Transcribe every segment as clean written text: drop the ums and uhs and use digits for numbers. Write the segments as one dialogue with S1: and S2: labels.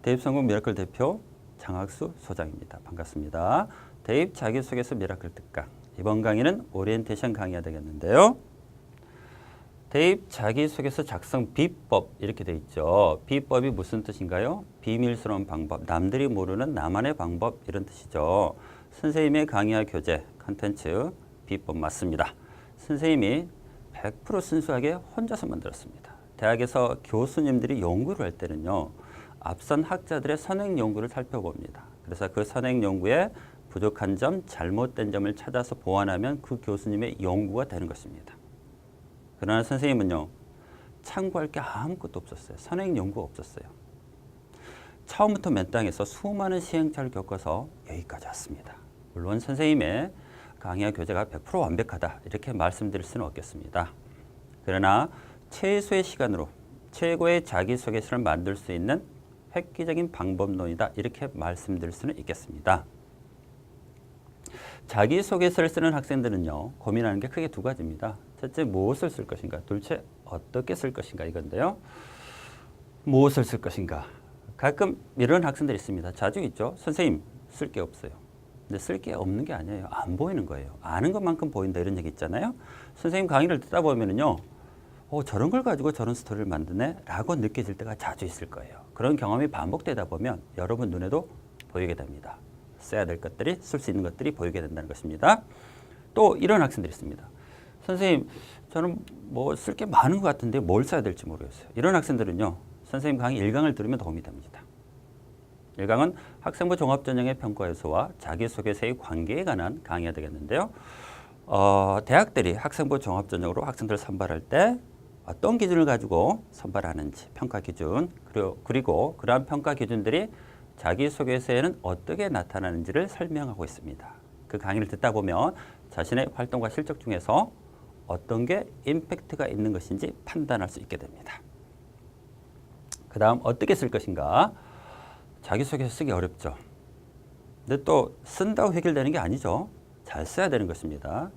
S1: 대입성공 미라클 대표 장학수 소장입니다. 반갑습니다. 대입 자기소개서 미라클 특강. 이번 강의는 오리엔테이션 강의가 되겠는데요. 대입 자기소개서 작성 비법 이렇게 돼 있죠. 비법이 무슨 뜻인가요? 비밀스러운 방법, 남들이 모르는 나만의 방법 이런 뜻이죠. 선생님의 강의와 교재, 컨텐츠, 비법 맞습니다. 선생님이 100% 순수하게 혼자서 만들었습니다. 대학에서 교수님들이 연구를 할 때는요. 앞선 학자들의 선행 연구를 살펴봅니다. 그래서 그 선행 연구에 부족한 점, 잘못된 점을 찾아서 보완하면 그 교수님의 연구가 되는 것입니다. 그러나 선생님은요. 참고할 게 아무것도 없었어요. 선행 연구가 없었어요. 처음부터 맨 땅에서 수많은 시행착오를 겪어서 여기까지 왔습니다. 물론 선생님의 강의와 교재가 100% 완벽하다 이렇게 말씀드릴 수는 없겠습니다. 그러나 최소의 시간으로 최고의 자기소개서를 만들 수 있는 획기적인 방법론이다 이렇게 말씀드릴 수는 있겠습니다. 자기소개서를 쓰는 학생들은요. 고민하는 게 크게 두 가지입니다. 첫째, 무엇을 쓸 것인가? 둘째, 어떻게 쓸 것인가? 이건데요. 무엇을 쓸 것인가? 가끔 이런 학생들이 있습니다. 자주 있죠. 선생님, 쓸 게 없어요. 근데 쓸 게 없는 게 아니에요. 안 보이는 거예요. 아는 것만큼 보인다 이런 얘기 있잖아요. 선생님 강의를 듣다 보면은요. 저런 걸 가지고 저런 스토리를 만드네? 라고 느껴질 때가 자주 있을 거예요. 그런 경험이 반복되다 보면 여러분 눈에도 보이게 됩니다. 써야 될 것들이, 쓸 수 있는 것들이 보이게 된다는 것입니다. 또 이런 학생들이 있습니다. 선생님, 저는 뭐 쓸 게 많은 것 같은데 뭘 써야 될지 모르겠어요. 이런 학생들은요. 선생님 강의 1강을 들으면 도움이 됩니다. 1강은 학생부 종합전형의 평가요소와 자기소개서의 관계에 관한 강의가 되겠는데요. 대학들이 학생부 종합전형으로 학생들을 선발할 때 어떤 기준을 가지고 선발하는지 평가 기준 그리고 그러한 평가 기준들이 자기소개서에는 어떻게 나타나는지를 설명하고 있습니다. 그 강의를 듣다 보면 자신의 활동과 실적 중에서 어떤 게 임팩트가 있는 것인지 판단할 수 있게 됩니다. 그 다음 어떻게 쓸 것인가? 자기소개서 쓰기 어렵죠. 근데 또 쓴다고 해결되는 게 아니죠. 잘 써야 되는 것입니다.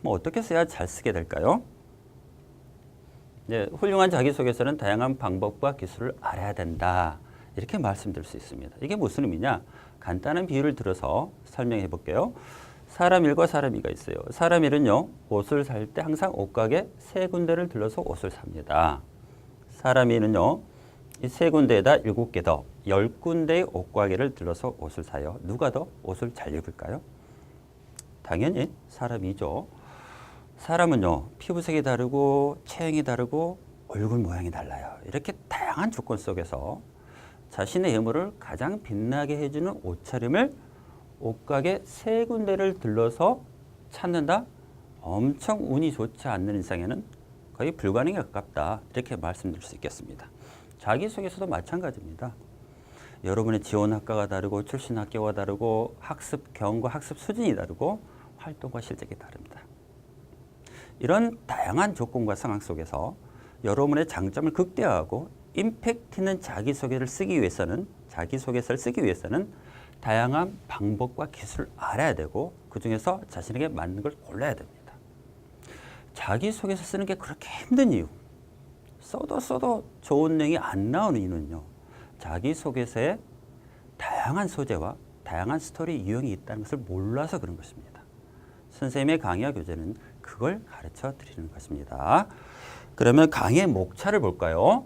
S1: 뭐 어떻게 써야 잘 쓰게 될까요? 훌륭한 자기소개서는 다양한 방법과 기술을 알아야 된다. 이렇게 말씀드릴 수 있습니다. 이게 무슨 의미냐? 간단한 비유를 들어서 설명해 볼게요. 사람 1과 사람 2가 있어요. 사람 1은요. 옷을 살 때 항상 옷가게 3군데를 들러서 옷을 삽니다. 사람 2는요. 이 3군데에다 7개 더 10군데의 옷가게를 들러서 옷을 사요. 누가 더 옷을 잘 입을까요? 당연히 사람이죠. 사람은요. 피부색이 다르고 체형이 다르고 얼굴 모양이 달라요. 이렇게 다양한 조건 속에서 자신의 외모를 가장 빛나게 해주는 옷차림을 옷가게 3군데를 들러서 찾는다? 엄청 운이 좋지 않는 이상에는 거의 불가능에 가깝다. 이렇게 말씀드릴 수 있겠습니다. 자기소개서도 마찬가지입니다. 여러분의 지원 학과가 다르고 출신 학교가 다르고 학습 경과 학습 수준이 다르고 활동과 실적이 다릅니다. 이런 다양한 조건과 상황 속에서 여러분의 장점을 극대화하고 임팩트 있는 자기소개서를 쓰기 위해서는 다양한 방법과 기술을 알아야 되고 그중에서 자신에게 맞는 걸 골라야 됩니다. 자기소개서 쓰는 게 그렇게 힘든 이유, 써도 좋은 내용이 안 나오는 이유는요. 자기소개서에 다양한 소재와 다양한 스토리 유형이 있다는 것을 몰라서 그런 것입니다. 선생님의 강의와 교재는 그걸 가르쳐 드리는 것입니다. 그러면 강의의 목차를 볼까요?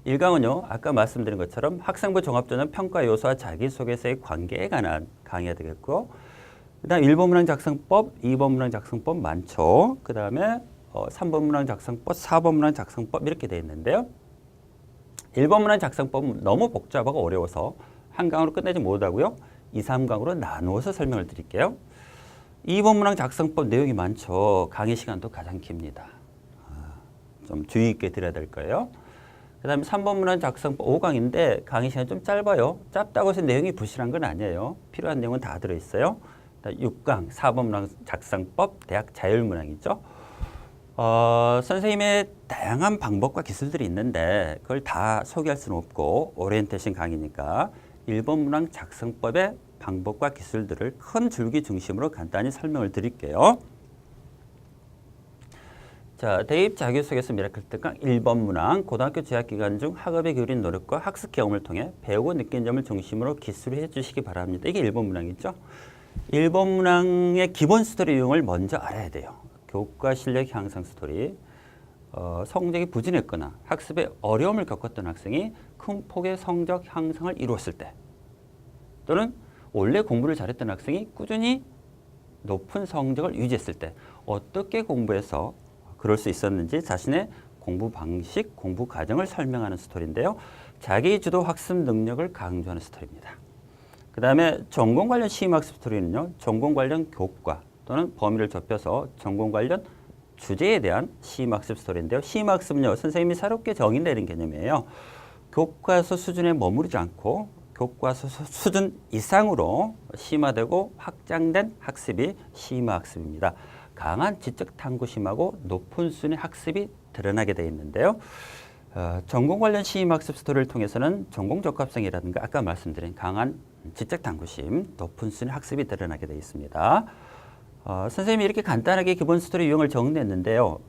S1: 1강은요. 아까 말씀드린 것처럼 학생부 종합전형 평가 요소와 자기소개서의 관계에 관한 강의가 되겠고 그 다음 1번 문항 작성법, 2번 문항 작성법 많죠. 그 다음에 3번 문항 작성법, 4번 문항 작성법 이렇게 되어 있는데요. 1번 문항 작성법은 너무 복잡하고 어려워서 한 강으로 끝내지 못하고요. 2, 3강으로 나누어서 설명을 드릴게요. 2번 문항 작성법 내용이 많죠. 강의 시간도 가장 깁니다. 좀 주의 있게 들어야 될 거예요. 그 다음에 3번 문항 작성법 5강인데 강의 시간이 좀 짧아요. 짧다고 해서 내용이 부실한 건 아니에요. 필요한 내용은 다 들어있어요. 6강 4번 문항 작성법 대학 자율문항이죠. 선생님의 다양한 방법과 기술들이 있는데 그걸 다 소개할 수는 없고 오리엔테이션 강의니까 1번 문항 작성법의 방법과 기술들을 큰 줄기 중심으로 간단히 설명을 드릴게요. 자, 대입 자기소개서 미라클 특강 1번 문항. 고등학교 재학 기간 중 학업에 기울인 노력과 학습 경험을 통해 배우고 느낀 점을 중심으로 기술을 해주시기 바랍니다. 이게 1번 문항이죠. 1번 문항의 기본 스토리 유형을 먼저 알아야 돼요. 교과 실력 향상 스토리. 성적이 부진했거나 학습에 어려움을 겪었던 학생이 큰 폭의 성적 향상을 이루었을 때, 또는 원래 공부를 잘했던 학생이 꾸준히 높은 성적을 유지했을 때 어떻게 공부해서 그럴 수 있었는지 자신의 공부 방식, 공부 과정을 설명하는 스토리인데요. 자기주도 학습 능력을 강조하는 스토리입니다. 그 다음에 전공 관련 시험학습 스토리는요. 전공 관련 교과 또는 범위를 좁혀서 전공 관련 주제에 대한 시험학습 스토리인데요. 시험학습은요. 선생님이 새롭게 정의 내린 개념이에요. 교과서 수준에 머무르지 않고 교과서 수준 이상으로 심화되고 확장된 학습이 시험학습입니다. 강한 지적 탐구심하고 높은 수준의 학습이 드러나게 되어 있는데요. 전공 관련 시험학습 스토리를 통해서는 전공 적합성이라든가 아까 말씀드린 강한 지적 탐구심, 높은 수준의 학습이 드러나게 되어 있습니다. 선생님이 이렇게 간단하게 기본 스토리 유형을 정리했는데요.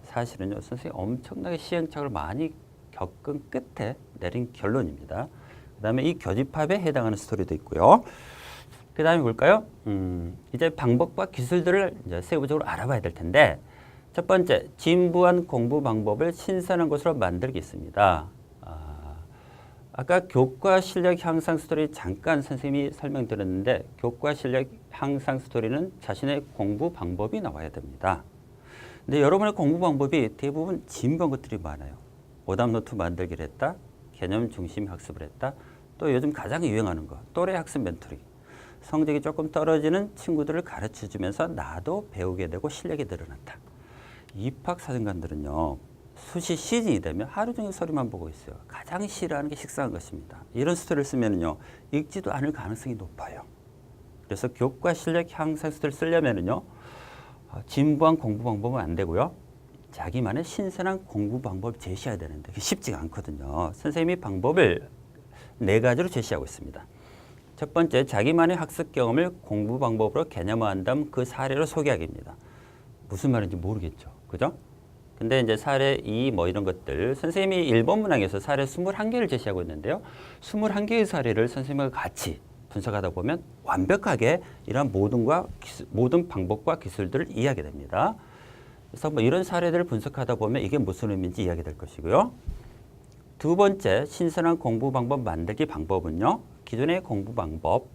S1: 사실은요, 선생님이 엄청나게 시행착오를 많이 겪은 끝에 내린 결론입니다. 그 다음에 이 교집합에 해당하는 스토리도 있고요. 그 다음에 볼까요? 이제 방법과 기술들을 이제 세부적으로 알아봐야 될 텐데, 첫 번째, 진부한 공부 방법을 신선한 것으로 만들겠습니다. 아까 교과 실력 향상 스토리 잠깐 선생님이 설명드렸는데, 교과 실력 향상 스토리는 자신의 공부 방법이 나와야 됩니다. 근데 여러분의 공부 방법이 대부분 진부한 것들이 많아요. 오답 노트 만들기를 했다, 개념 중심 학습을 했다, 또 요즘 가장 유행하는 거, 또래 학습 멘토링. 성적이 조금 떨어지는 친구들을 가르쳐주면서 나도 배우게 되고 실력이 늘어난다. 입학사정관들은요. 수시 시즌이 되면 하루 종일 서류만 보고 있어요. 가장 싫어하는 게 식상한 것입니다. 이런 스토리를 쓰면요. 읽지도 않을 가능성이 높아요. 그래서 교과 실력 향상 스토리를 쓰려면요. 진부한 공부 방법은 안 되고요. 자기만의 신선한 공부 방법을 제시해야 되는데 그게 쉽지가 않거든요. 선생님이 방법을 4가지로 제시하고 있습니다. 첫 번째, 자기만의 학습 경험을 공부 방법으로 개념화한 다음 그 사례로 소개하기입니다. 무슨 말인지 모르겠죠. 그죠? 근데 이제 사례 2 뭐 이런 것들, 선생님이 1번 문항에서 사례 21개를 제시하고 있는데요. 21개의 사례를 선생님과 같이 분석하다 보면 완벽하게 이러한 모든 방법과 기술들을 이해하게 됩니다. 그래서 뭐 이런 사례들을 분석하다 보면 이게 무슨 의미인지 이해하게 될 것이고요. 두 번째, 신선한 공부 방법 만들기 방법은요. 기존의 공부 방법,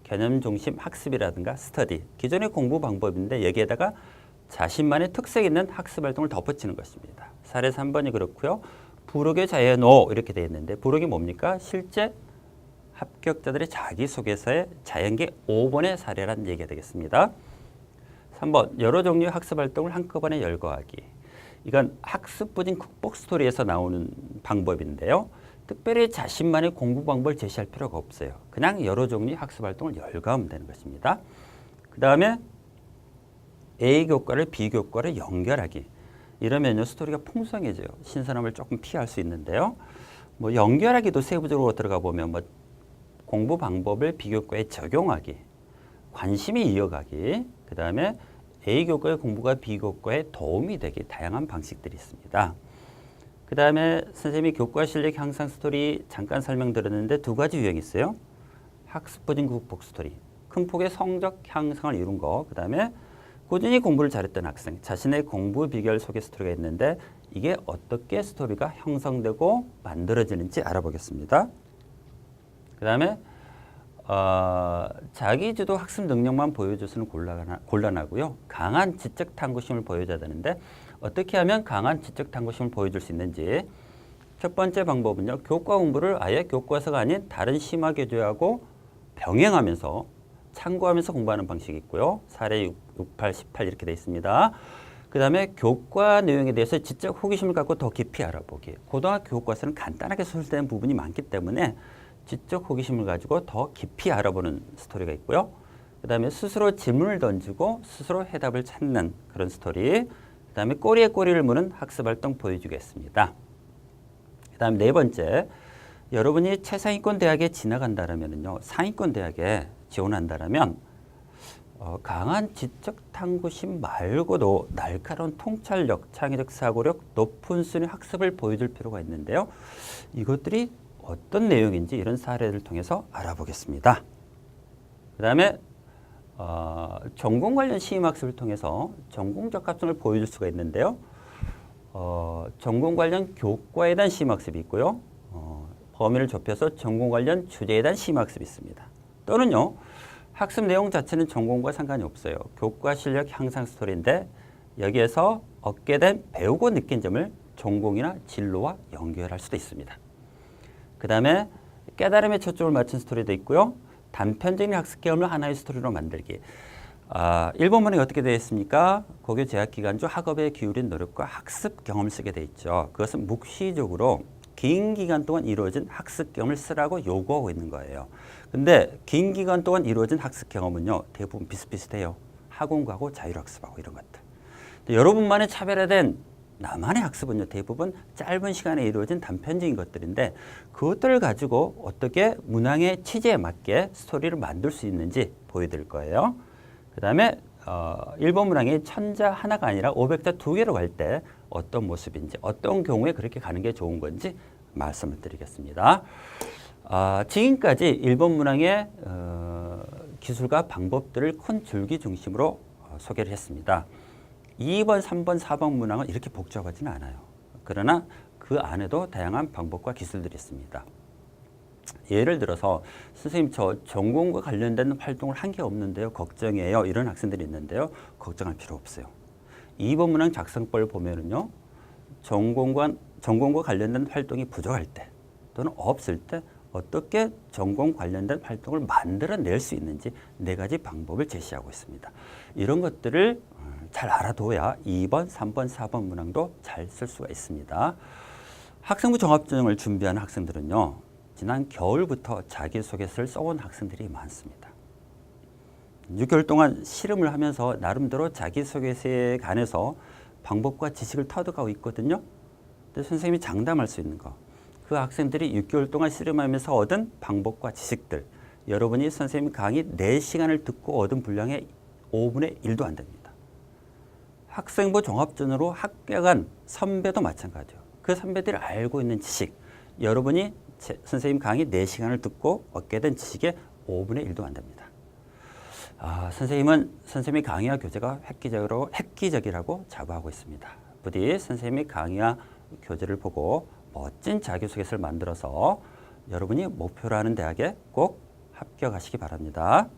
S1: 개념 중심 학습이라든가 스터디, 기존의 공부 방법인데 여기에다가 자신만의 특색 있는 학습 활동을 덧붙이는 것입니다. 사례 3번이 그렇고요. 부록의 자연어 이렇게 되어 있는데 부록이 뭡니까? 실제 합격자들의 자기소개서의 자연계 5번의 사례라는 얘기가 되겠습니다. 3번, 여러 종류의 학습 활동을 한꺼번에 열거하기. 이건 학습 부진 극복 스토리에서 나오는 방법인데요. 특별히 자신만의 공부 방법을 제시할 필요가 없어요. 그냥 여러 종류의 학습 활동을 열거하면 되는 것입니다. 그 다음에 A 교과를 B 교과를 연결하기. 이러면요 스토리가 풍성해져요. 신선함을 조금 피할 수 있는데요. 뭐 연결하기도 세부적으로 들어가 보면 뭐 공부 방법을 B 교과에 적용하기, 관심이 이어가기, 그 다음에 A 교과의 공부가 B 교과에 도움이 되기, 다양한 방식들이 있습니다. 그 다음에 선생님이 교과 실력 향상 스토리 잠깐 설명드렸는데 2가지 유형이 있어요. 학습 부진 극복 스토리, 큰 폭의 성적 향상을 이룬 거, 그 다음에 꾸준히 공부를 잘했던 학생, 자신의 공부 비결 소개 스토리가 있는데 이게 어떻게 스토리가 형성되고 만들어지는지 알아보겠습니다. 그 다음에 자기주도 학습 능력만 보여줘서는 곤란하고요. 강한 지적 탐구심을 보여줘야 되는데 어떻게 하면 강한 지적 탐구심을 보여줄 수 있는지. 첫 번째 방법은요. 교과 공부를 아예 교과서가 아닌 다른 심화 교재하고 병행하면서 참고하면서 공부하는 방식이 있고요. 사례 6, 8, 18 이렇게 되어 있습니다. 그 다음에 교과 내용에 대해서 지적 호기심을 갖고 더 깊이 알아보기. 고등학교 교과서는 간단하게 소설되는 부분이 많기 때문에 지적 호기심을 가지고 더 깊이 알아보는 스토리가 있고요. 그 다음에 스스로 질문을 던지고 스스로 해답을 찾는 그런 스토리. 그 다음에 꼬리에 꼬리를 무는 학습활동 보여주겠습니다. 그 다음 4번째, 여러분이 최상위권 대학에 진학한다면요, 상위권 대학에 지원한다면 강한 지적 탐구심 말고도 날카로운 통찰력, 창의적 사고력, 높은 수준의 학습을 보여줄 필요가 있는데요. 이것들이 어떤 내용인지 이런 사례를 통해서 알아보겠습니다. 그 다음에 전공 관련 시험학습을 통해서 전공 적합성을 보여줄 수가 있는데요. 전공 관련 교과에 대한 시험학습이 있고요. 범위를 좁혀서 전공 관련 주제에 대한 시험학습이 있습니다. 또는요. 학습 내용 자체는 전공과 상관이 없어요. 교과 실력 향상 스토리인데 여기에서 얻게 된 배우고 느낀 점을 전공이나 진로와 연결할 수도 있습니다. 그 다음에 깨달음에 초점을 맞춘 스토리도 있고요. 단편적인 학습 경험을 하나의 스토리로 만들기. 일본 문학이 어떻게 되어 있습니까? 고교 재학 기간 중 학업에 기울인 노력과 학습 경험을 쓰게 되어 있죠. 그것은 묵시적으로 긴 기간 동안 이루어진 학습 경험을 쓰라고 요구하고 있는 거예요. 근데 긴 기간 동안 이루어진 학습 경험은요, 대부분 비슷비슷해요. 학원 가고 자율학습하고 이런 것들. 여러분만의 차별화된 나만의 학습은요, 대부분 짧은 시간에 이루어진 단편적인 것들인데 그것들을 가지고 어떻게 문항의 취지에 맞게 스토리를 만들 수 있는지 보여드릴 거예요. 그 다음에 일본 문항이 천자 하나가 아니라 500자 2개로 갈 때 어떤 모습인지, 어떤 경우에 그렇게 가는 게 좋은 건지 말씀을 드리겠습니다. 지금까지 일본 문항의 기술과 방법들을 큰 줄기 중심으로 소개를 했습니다. 2번, 3번, 4번 문항은 이렇게 복잡하지는 않아요. 그러나 그 안에도 다양한 방법과 기술들이 있습니다. 예를 들어서 선생님 저 전공과 관련된 활동을 한 게 없는데요. 걱정이에요. 이런 학생들이 있는데요. 걱정할 필요 없어요. 2번 문항 작성법을 보면은요. 전공과 관련된 활동이 부족할 때 또는 없을 때 어떻게 전공 관련된 활동을 만들어낼 수 있는지 4가지 방법을 제시하고 있습니다. 이런 것들을 잘 알아둬야 2번, 3번, 4번 문항도 잘 쓸 수가 있습니다. 학생부 종합전형을 준비하는 학생들은요. 지난 겨울부터 자기소개서를 써온 학생들이 많습니다. 6개월 동안 실험을 하면서 나름대로 자기소개서에 관해서 방법과 지식을 터득하고 있거든요. 근데 선생님이 장담할 수 있는 거. 그 학생들이 6개월 동안 실험하면서 얻은 방법과 지식들. 여러분이 선생님 강의 4시간을 듣고 얻은 분량의 5분의 1도 안 됩니다. 학생부 종합전으로 합격한 선배도 마찬가지예요. 그 선배들이 알고 있는 지식. 여러분이 선생님 강의 4시간을 듣고 얻게 된 지식의 5분의 1도 안 됩니다. 선생님은 선생님의 강의와 교재가 획기적이라고 자부하고 있습니다. 부디 선생님의 강의와 교재를 보고 멋진 자기소개서를 만들어서 여러분이 목표로 하는 대학에 꼭 합격하시기 바랍니다.